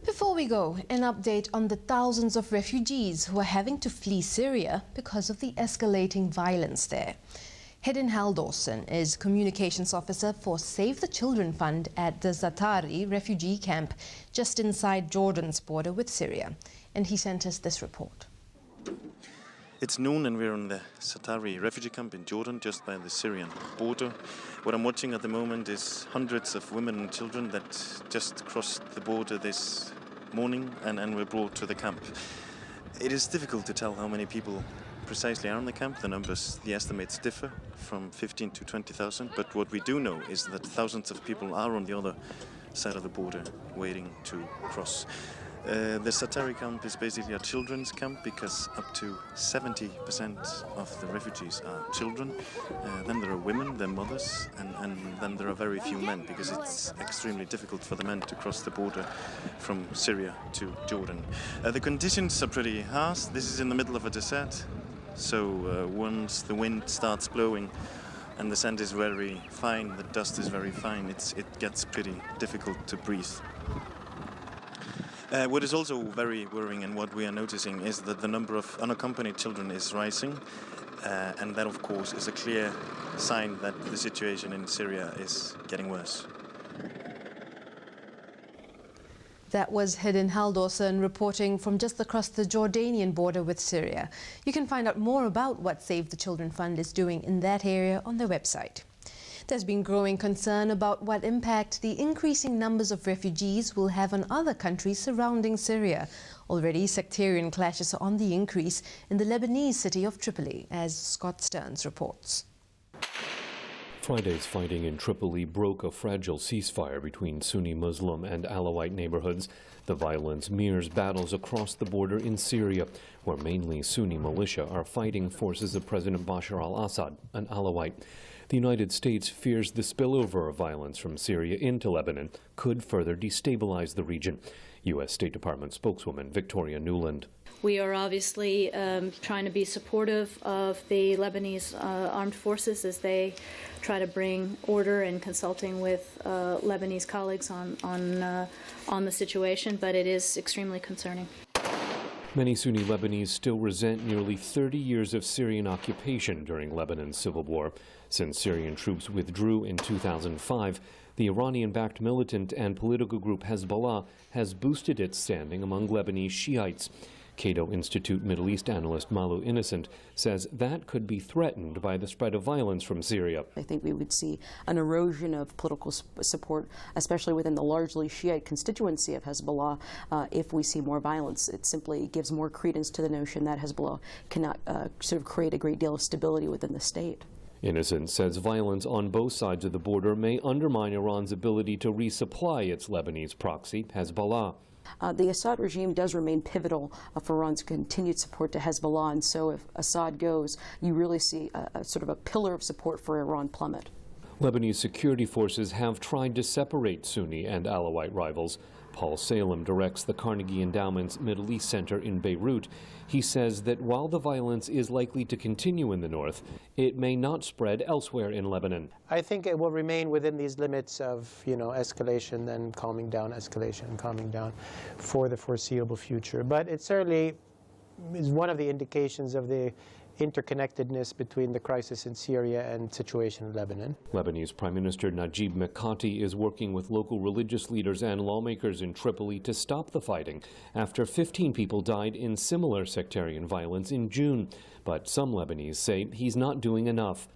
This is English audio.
Before we go, an update on the thousands of refugees who are having to flee Syria because of the escalating violence there. Hedinn Halldorsson is Communications Officer for Save the Children Fund at the Zata'ari Refugee Camp just inside Jordan's border with Syria. And he sent us this report. It's noon and we're in the Zata'ari Refugee Camp in Jordan, just by the Syrian border. What I'm watching at the moment is hundreds of women and children that just crossed the border this morning and were brought to the camp. It is difficult to tell how many people precisely are in the camp. The numbers, the estimates differ from 15 to 20,000, but what we do know is that thousands of people are on the other side of the border waiting to cross. The Zata'ari camp is basically a children's camp because up to 70% of the refugees are children. Then there are women, their mothers, and then there are very few men because it's extremely difficult for the men to cross the border from Syria to Jordan. The conditions are pretty harsh. This is in the middle of a desert, so once the wind starts blowing and the sand is very fine, the dust is very fine, it gets pretty difficult to breathe. What is also very worrying and what we are noticing is that the number of unaccompanied children is rising, and that of course is a clear sign that the situation in Syria is getting worse. That was Hedinn Halldorsson reporting from just across the Jordanian border with Syria. You can find out more about what Save the Children Fund is doing in that area on their website. There's been growing concern about what impact the increasing numbers of refugees will have on other countries surrounding Syria. Already, sectarian clashes are on the increase in the Lebanese city of Tripoli, as Scott Stearns reports. Friday's fighting in Tripoli broke a fragile ceasefire between Sunni Muslim and Alawite neighborhoods. The violence mirrors battles across the border in Syria, where mainly Sunni militia are fighting forces of President Bashar al-Assad, an Alawite. The United States fears the spillover of violence from Syria into Lebanon could further destabilize the region. U.S. State Department spokeswoman Victoria Nuland. We are obviously trying to be supportive of the Lebanese armed forces as they try to bring order and consulting with Lebanese colleagues on the situation, but it is extremely concerning. Many Sunni Lebanese still resent nearly 30 years of Syrian occupation during Lebanon's civil war. Since Syrian troops withdrew in 2005, the Iranian-backed militant and political group Hezbollah has boosted its standing among Lebanese Shiites. Cato Institute Middle East analyst Malu Innocent says that could be threatened by the spread of violence from Syria. I think we would see an erosion of political support, especially within the largely Shiite constituency of Hezbollah, if we see more violence. It simply gives more credence to the notion that Hezbollah cannot sort of create a great deal of stability within the state. Innocent says violence on both sides of the border may undermine Iran's ability to resupply its Lebanese proxy, Hezbollah. The Assad regime does remain pivotal for Iran's continued support to Hezbollah, and so if Assad goes, you really see a sort of a pillar of support for Iran plummet. Lebanese security forces have tried to separate Sunni and Alawite rivals. Paul Salem directs the Carnegie Endowment's Middle East Center in Beirut. He says that while the violence is likely to continue in the north, it may not spread elsewhere in Lebanon. I think it will remain within these limits of, escalation, then calming down, escalation, calming down for the foreseeable future. But it certainly is one of the indications of the interconnectedness between the crisis in Syria and situation in Lebanon. Lebanese Prime Minister Najib Mikati is working with local religious leaders and lawmakers in Tripoli to stop the fighting after 15 people died in similar sectarian violence in June. But some Lebanese say he's not doing enough.